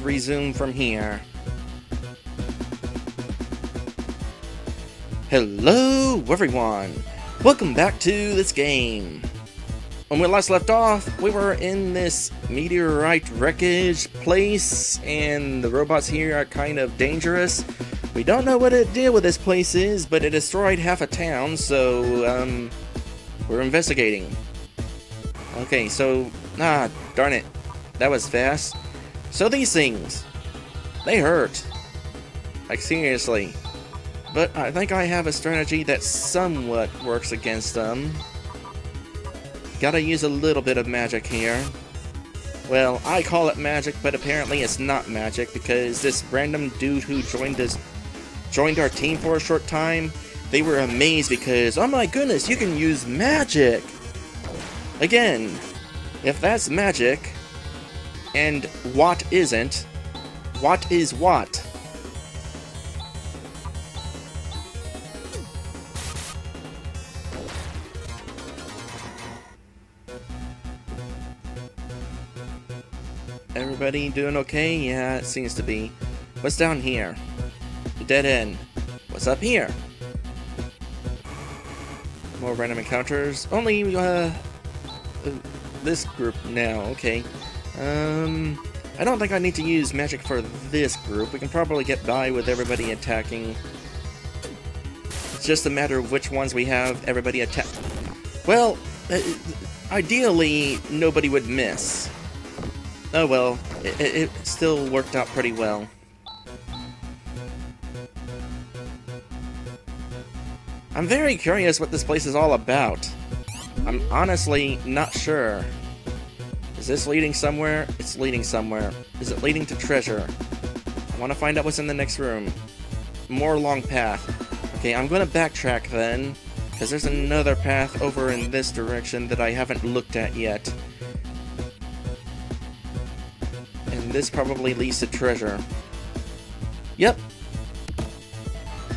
resume from here. Hello everyone! Welcome back to this game. When we last left off, we were in this meteorite wreckage place, and the robots here are kind of dangerous. We don't know what the deal with this place is, but it destroyed half a town, so, we're investigating. Okay, so, darn it. That was fast. So these things, they hurt. Like, seriously. But I think I have a strategy that somewhat works against them. Gotta use a little bit of magic here. Well, I call it magic, but apparently it's not magic, because this random dude who joined our team for a short time, they were amazed because, oh my goodness, you can use magic! Again, if that's magic, and what isn't, what is what? Everybody doing okay? Yeah, it seems to be. What's down here? The dead end. What's up here? More random encounters. Only, this group now. Okay. I don't think I need to use magic for this group. We can probably get by with everybody attacking. It's just a matter of which ones we have everybody attack. Well, ideally, nobody would miss. Oh well, it still worked out pretty well. I'm very curious what this place is all about. I'm honestly not sure. Is this leading somewhere? It's leading somewhere. Is it leading to treasure? I want to find out what's in the next room. More long path. Okay, I'm going to backtrack then, because there's another path over in this direction that I haven't looked at yet. And this probably leads to treasure. Yep.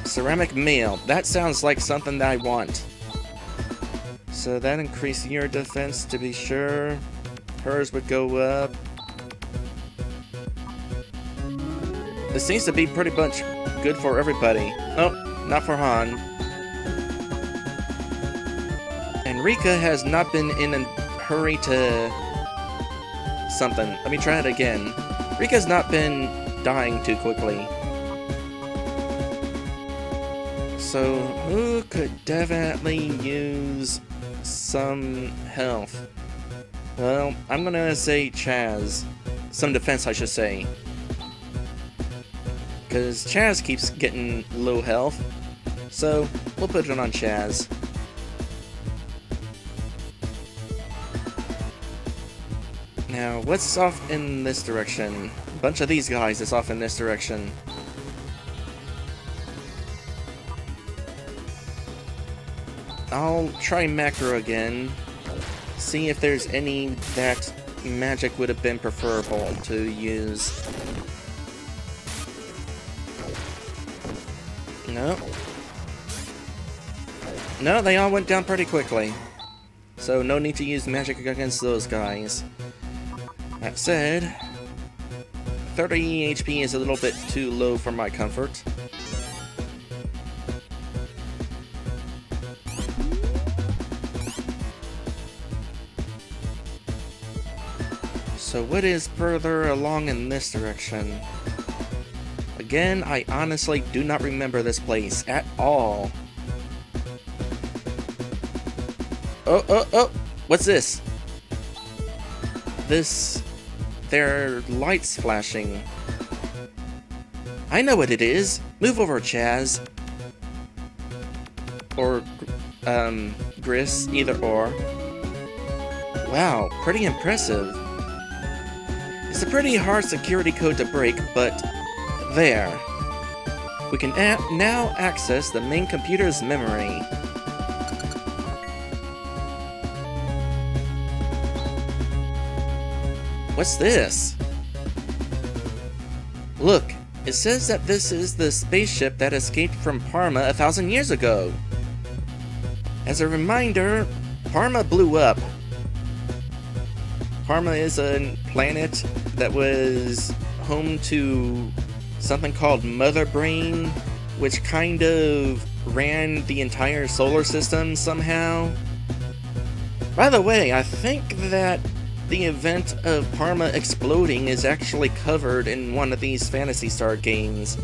Ceramic mail. That sounds like something that I want. So that increased your defense to be sure. Hers would go up. This seems to be pretty much good for everybody. Oh, not for Han. And Rika has not been in a hurry to something. Let me try it again. Rika's not been dying too quickly. So who could definitely use some health? Well, I'm gonna say Chaz. Some defense, I should say. Because Chaz keeps getting low health. So, we'll put it on Chaz. Now, what's off in this direction? A bunch of these guys is off in this direction. I'll try macro again. See if there's any that magic would have been preferable to use. No. No, they all went down pretty quickly. So no need to use magic against those guys. That said, 30 HP is a little bit too low for my comfort. So what is further along in this direction? Again, I honestly do not remember this place at all. Oh! What's this? There are lights flashing. I know what it is. Move over, Chaz. Or, Gris, either or. Wow, pretty impressive. It's a pretty hard security code to break, but there. We can now access the main computer's memory. What's this? Look, it says that this is the spaceship that escaped from Parma 1,000 years ago. As a reminder, Parma blew up. Parma is a planet that was home to something called Mother Brain, which kind of ran the entire solar system somehow. By the way, I think that the event of Parma exploding is actually covered in one of these Phantasy Star games.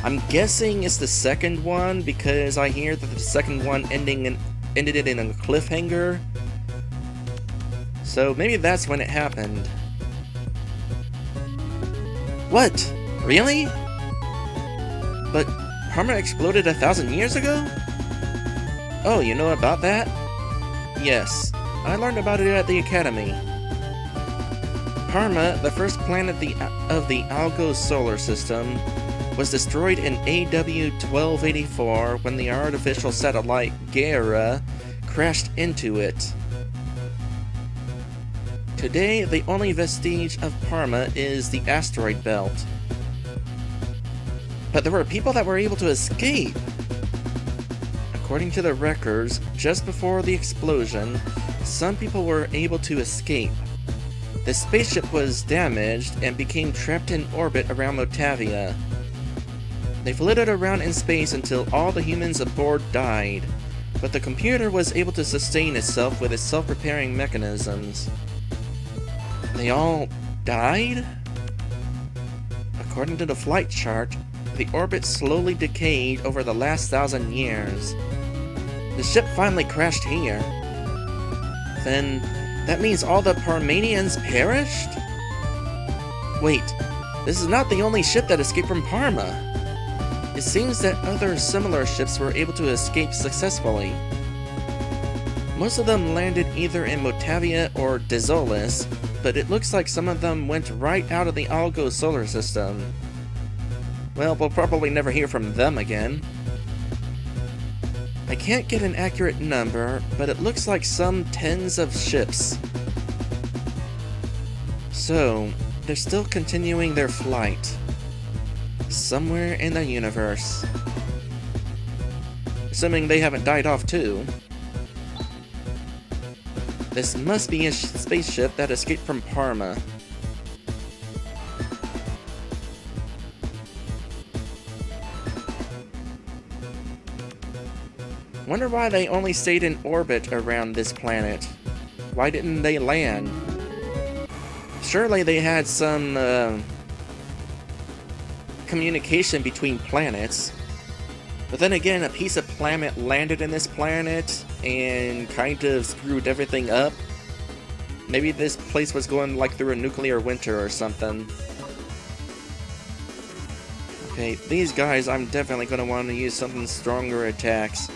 I'm guessing it's the second one because I hear that the second one ended it in a cliffhanger. So maybe that's when it happened. What? Really? But Parma exploded 1,000 years ago? Oh, you know about that? Yes, I learned about it at the Academy. Parma, the first planet of the Algo solar system, was destroyed in AW 1284 when the artificial satellite Gaia crashed into it. Today, the only vestige of Parma is the asteroid belt. But there were people that were able to escape. According to the records, just before the explosion, some people were able to escape. The spaceship was damaged and became trapped in orbit around Motavia. They floated around in space until all the humans aboard died, but the computer was able to sustain itself with its self-repairing mechanisms. They all died? According to the flight chart, the orbit slowly decayed over the last 1,000 years. The ship finally crashed here. Then, that means all the Parmanians perished? Wait, this is not the only ship that escaped from Parma. It seems that other similar ships were able to escape successfully. Most of them landed either in Motavia or Dezolis, but it looks like some of them went right out of the Algo solar system. Well, we'll probably never hear from them again. I can't get an accurate number, but it looks like some tens of ships. So, they're still continuing their flight. Somewhere in the universe. Assuming they haven't died off too. This must be a spaceship that escaped from Parma. Wonder why they only stayed in orbit around this planet. Why didn't they land? Surely they had some communication between planets. But then again, a piece of planet landed in this planet and kind of screwed everything up. Maybe this place was going like through a nuclear winter or something. Okay, these guys, I'm definitely going to want to use something stronger attacks.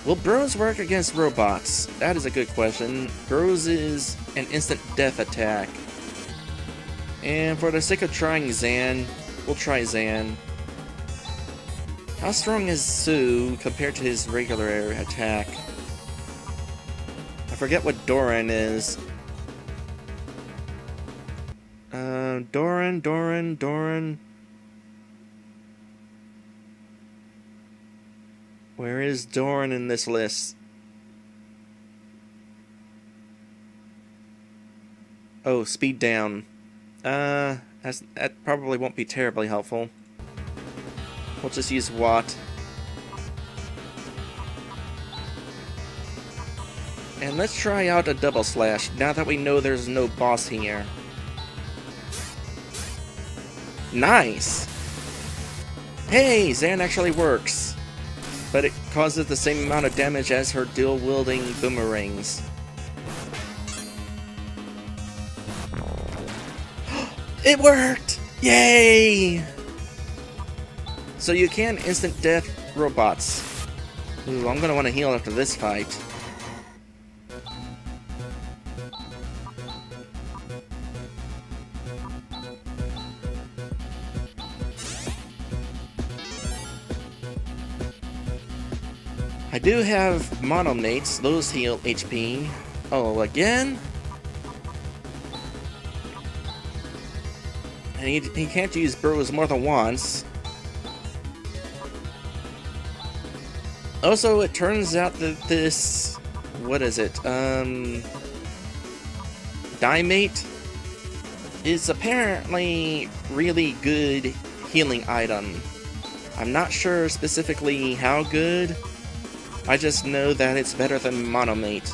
Will bros work against robots? That is a good question. Bros is an instant death attack. And for the sake of trying Zan, we'll try Zan. How strong is Sue compared to his regular attack? I forget what Doran is. Doran. Where is Doran in this list? Oh, speed down. That probably won't be terribly helpful. We'll just use Watt. And let's try out a double slash, now that we know there's no boss here. Nice! Hey, Zan actually works. But it causes the same amount of damage as her dual-wielding boomerangs. It worked! Yay! So you can instant death robots. Ooh, I'm gonna want to heal after this fight. I do have monomates, those heal HP. Oh, again? And he can't use bros more than once. Also, it turns out that this... what is it? Dimate? is apparently really good healing item. I'm not sure specifically how good. I just know that it's better than Monomate.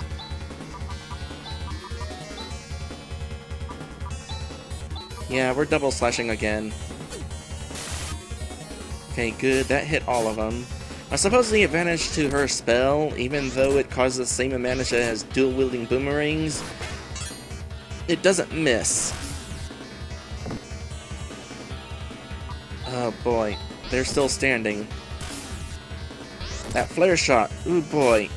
Yeah, we're double slashing again. Okay, good. That hit all of them. I suppose the advantage to her spell, even though it causes the same advantage as dual-wielding boomerangs, it doesn't miss. Oh boy, they're still standing. That flare shot, ooh boy.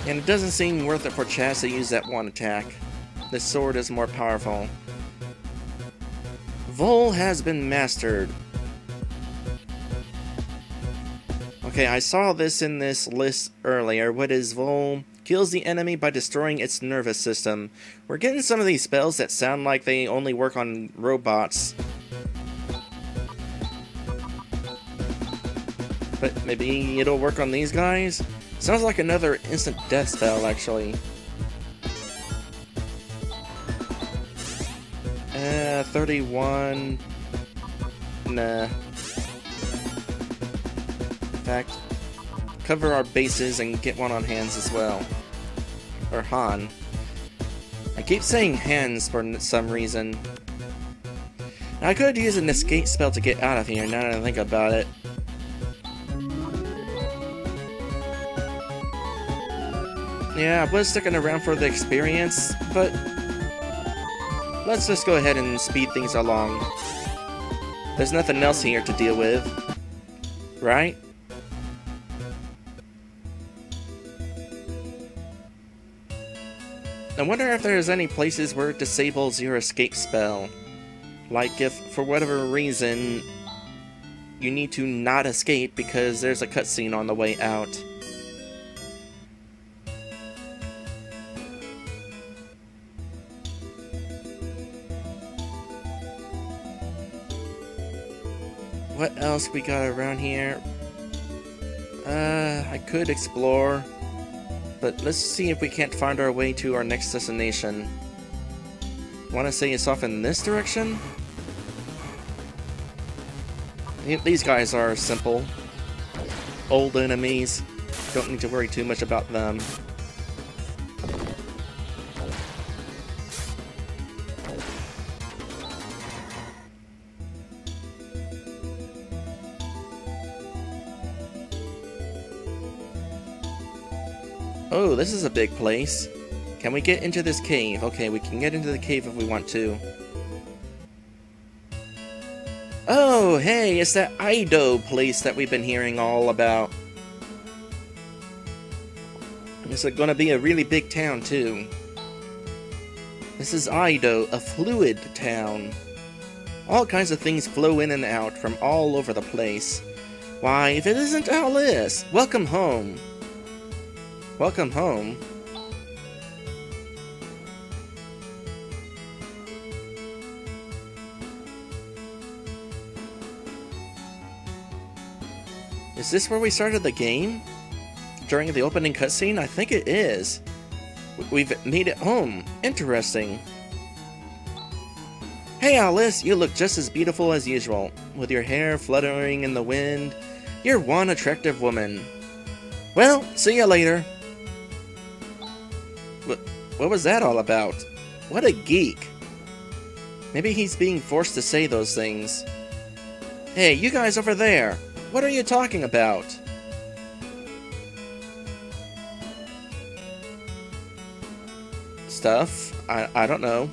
And it doesn't seem worth it for Chaz to use that one attack. This sword is more powerful. Vol has been mastered. Okay, I saw this in this list earlier. What is Vol? Kills the enemy by destroying its nervous system. We're getting some of these spells that sound like they only work on robots. But maybe it'll work on these guys? Sounds like another instant death spell, actually. 31... Nah. In fact, cover our bases and get one on hands as well. Or Han. I keep saying hands for some reason. Now, I could use an escape spell to get out of here, now that I think about it. Yeah, I was sticking around for the experience, but let's just go ahead and speed things along. There's nothing else here to deal with, right? I wonder if there's any places where it disables your escape spell. Like if, for whatever reason, you need to not escape because there's a cutscene on the way out. What else we got around here? I could explore, but let's see if we can't find our way to our next destination. Want to say it's off in this direction? These guys are simple. Old enemies. Don't need to worry too much about them. Oh, this is a big place. Can we get into this cave? Okay, we can get into the cave if we want to. Oh, hey, it's that Ido place that we've been hearing all about. It's gonna be a really big town, too. This is Ido, a fluid town. All kinds of things flow in and out from all over the place. Why, if it isn't Alys! Welcome home. Welcome home. Is this where we started the game? During the opening cutscene? I think it is. We've made it home. Interesting. Hey Alys, you look just as beautiful as usual, with your hair fluttering in the wind. You're one attractive woman. Well, see ya later. What was that all about? What a geek. Maybe he's being forced to say those things. Hey, you guys over there. What are you talking about? Stuff? I don't know.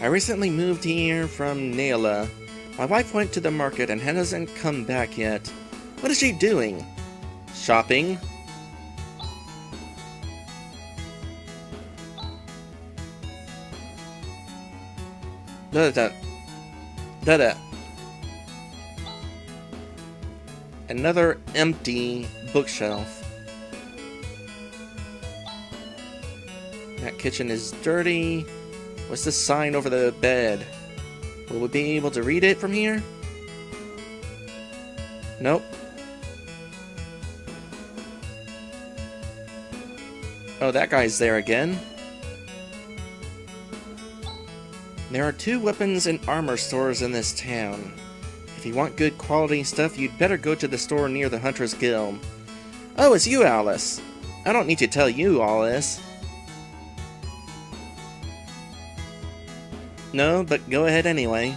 I recently moved here from Naila. My wife went to the market and hasn't come back yet. What is she doing? Shopping? Another empty bookshelf. That kitchen is dirty. What's the sign over the bed? Will we be able to read it from here? Nope. Oh, that guy's there again. There are 2 weapons and armor stores in this town. If you want good quality stuff, you'd better go to the store near the Hunter's Guild. Oh, it's you, Alys. I don't need to tell you all this. No, but go ahead anyway.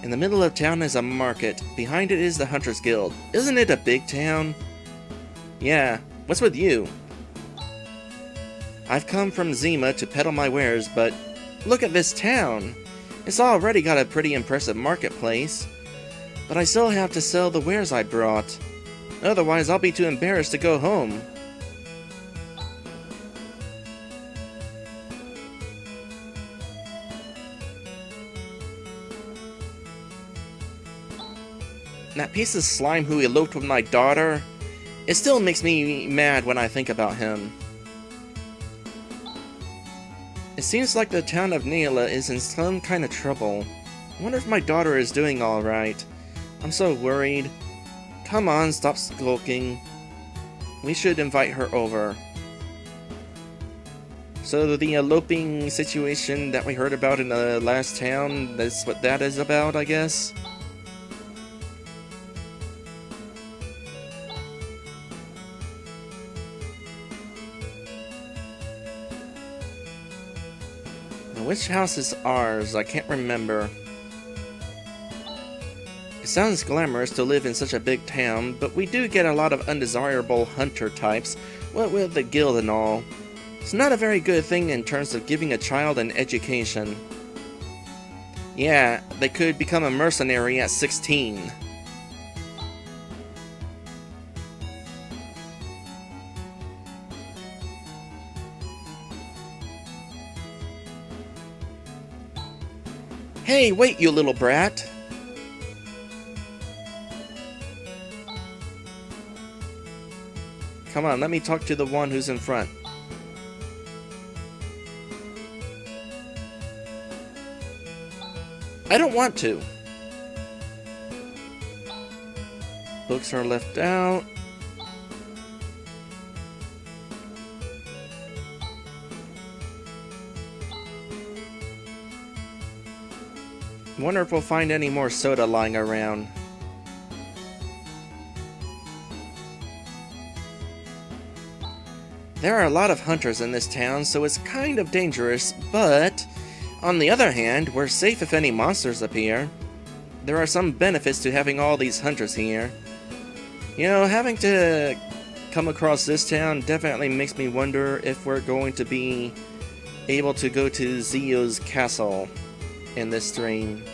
In the middle of town is a market. Behind it is the Hunter's Guild. Isn't it a big town? Yeah, what's with you? I've come from Zima to peddle my wares, but look at this town. It's already got a pretty impressive marketplace. But I still have to sell the wares I brought. Otherwise, I'll be too embarrassed to go home. That piece of slime who eloped with my daughter, it still makes me mad when I think about him. It seems like the town of Neela is in some kind of trouble. I wonder if my daughter is doing alright. I'm so worried. Come on, stop skulking. We should invite her over. So the eloping situation that we heard about in the last town, that's what that is about, I guess? Which house is ours? I can't remember. It sounds glamorous to live in such a big town, but we do get a lot of undesirable hunter types, what with the guild and all. It's not a very good thing in terms of giving a child an education. Yeah, they could become a mercenary at 16. Hey, wait, you little brat! Come on, let me talk to the one who's in front. I don't want to. Books are left out. Wonder if we'll find any more soda lying around. There are a lot of hunters in this town, so it's kind of dangerous, but on the other hand, we're safe if any monsters appear. There are some benefits to having all these hunters here. You know, having to come across this town definitely makes me wonder if we're going to be able to go to Zio's castle in this stream.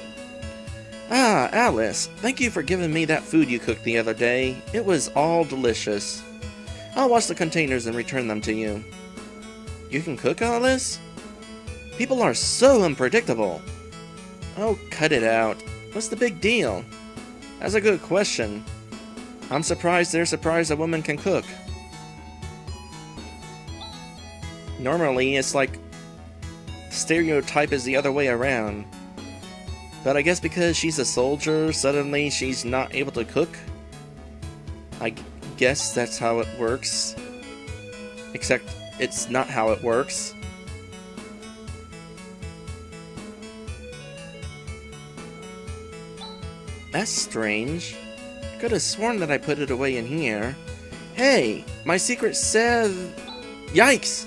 Ah, Alys, thank you for giving me that food you cooked the other day. It was all delicious. I'll wash the containers and return them to you. You can cook, Alys? People are so unpredictable. Oh, cut it out. What's the big deal? That's a good question. I'm surprised they're surprised a woman can cook. Normally, it's like stereotype is the other way around. But I guess because she's a soldier, suddenly she's not able to cook? I guess that's how it works. Except it's not how it works. That's strange. I could have sworn that I put it away in here. Hey, my secret Yikes!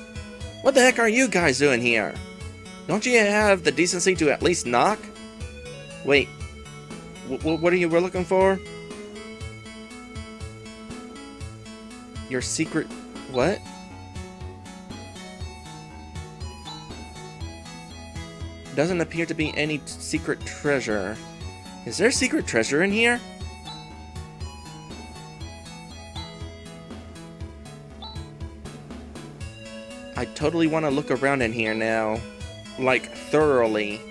What the heck are you guys doing here? Don't you have the decency to at least knock? Wait, what are you looking for? Your secret... what? Doesn't appear to be any secret treasure. Is there secret treasure in here? I totally want to look around in here now. Like, thoroughly.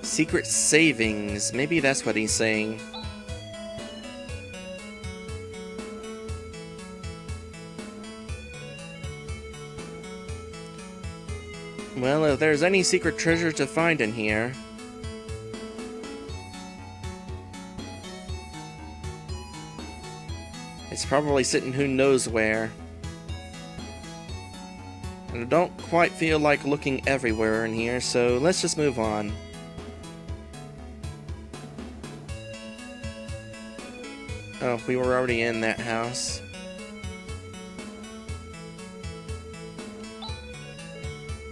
Secret savings. Maybe that's what he's saying. Well, if there's any secret treasure to find in here, It's probably sitting who knows where. And I don't quite feel like looking everywhere in here, so let's just move on. Oh, we were already in that house.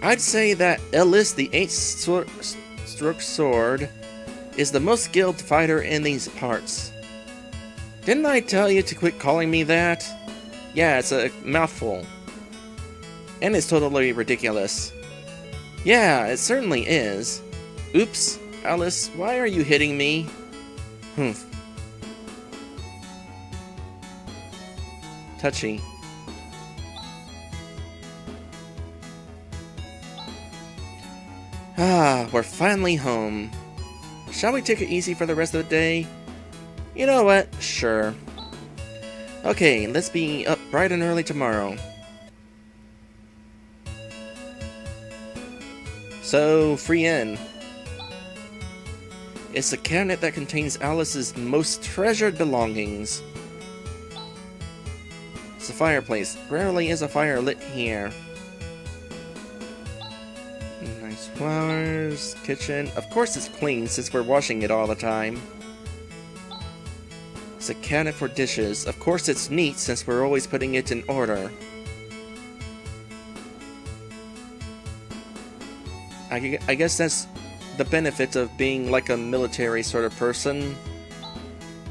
I'd say that Alys, the 8-stroke sword, is the most skilled fighter in these parts. Didn't I tell you to quit calling me that? Yeah, it's a mouthful. And it's totally ridiculous. Yeah, it certainly is. Oops, Alys, why are you hitting me? Humph. Touchy. Ah, we're finally home. Shall we take it easy for the rest of the day? You know what? Sure. Okay, let's be up bright and early tomorrow. So, free in. It's the cabinet that contains Alys's most treasured belongings. It's a fireplace. Rarely is a fire lit here. Nice flowers. Kitchen. Of course it's clean since we're washing it all the time. It's a cabinet for dishes. Of course it's neat since we're always putting it in order. I guess that's the benefit of being like a military sort of person.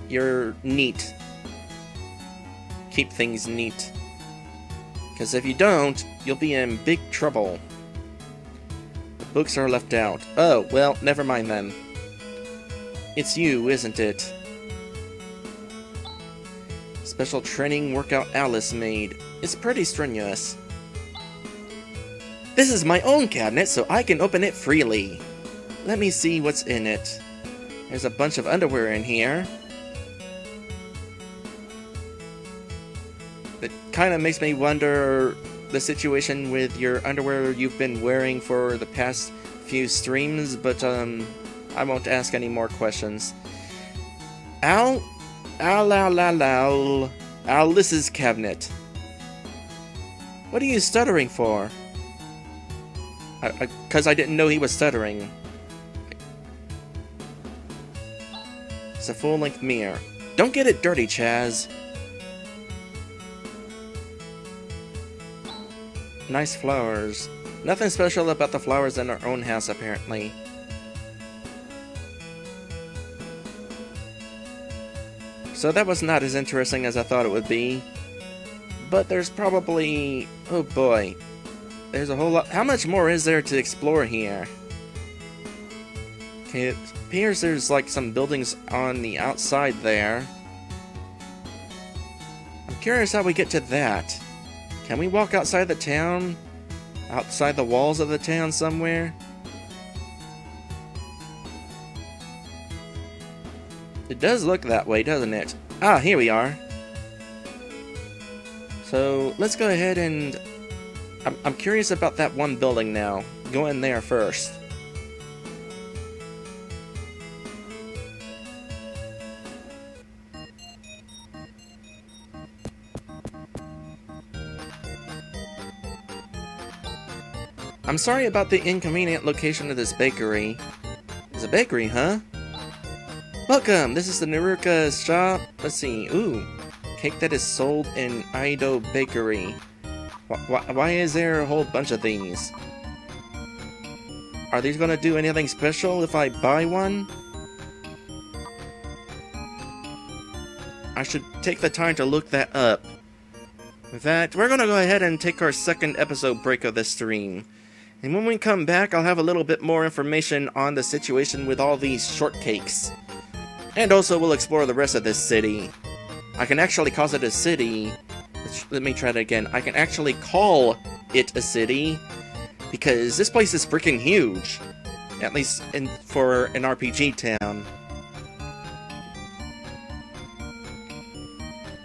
You're neat. Keep things neat. Because if you don't, you'll be in big trouble. The books are left out. Oh, well, never mind then. It's you, isn't it? Special training workout Alys made. It's pretty strenuous. This is my own cabinet, so I can open it freely. Let me see what's in it. There's a bunch of underwear in here. It kind of makes me wonder the situation with your underwear you've been wearing for the past few streams, but I won't ask any more questions. Alys's cabinet. What are you stuttering for? Because I didn't know he was stuttering. It's a full-length mirror. Don't get it dirty, Chaz. Nice flowers. Nothing special about the flowers in our own house, apparently. So that was not as interesting as I thought it would be. But there's probably... oh boy. There's a whole lot... how much more is there to explore here? Okay, it appears there's like some buildings on the outside there. I'm curious how we get to that. Can we walk outside the town? Outside the walls of the town somewhere? It does look that way, doesn't it? Ah, here we are. So, let's go ahead and... I'm curious about that one building now. Go in there first. I'm sorry about the inconvenient location of this bakery. It's a bakery, huh? Welcome! This is the Naruka's shop. Let's see. Ooh. Cake that is sold in Aido Bakery. Why is there a whole bunch of these? Are these gonna do anything special if I buy one? I should take the time to look that up. With that, we're gonna go ahead and take our second episode break of this stream. And when we come back, I'll have a little bit more information on the situation with all these shortcakes. And also, we'll explore the rest of this city. I can actually call it a city. Let me try that again. I can actually call it a city because this place is freaking huge. At least for an RPG town.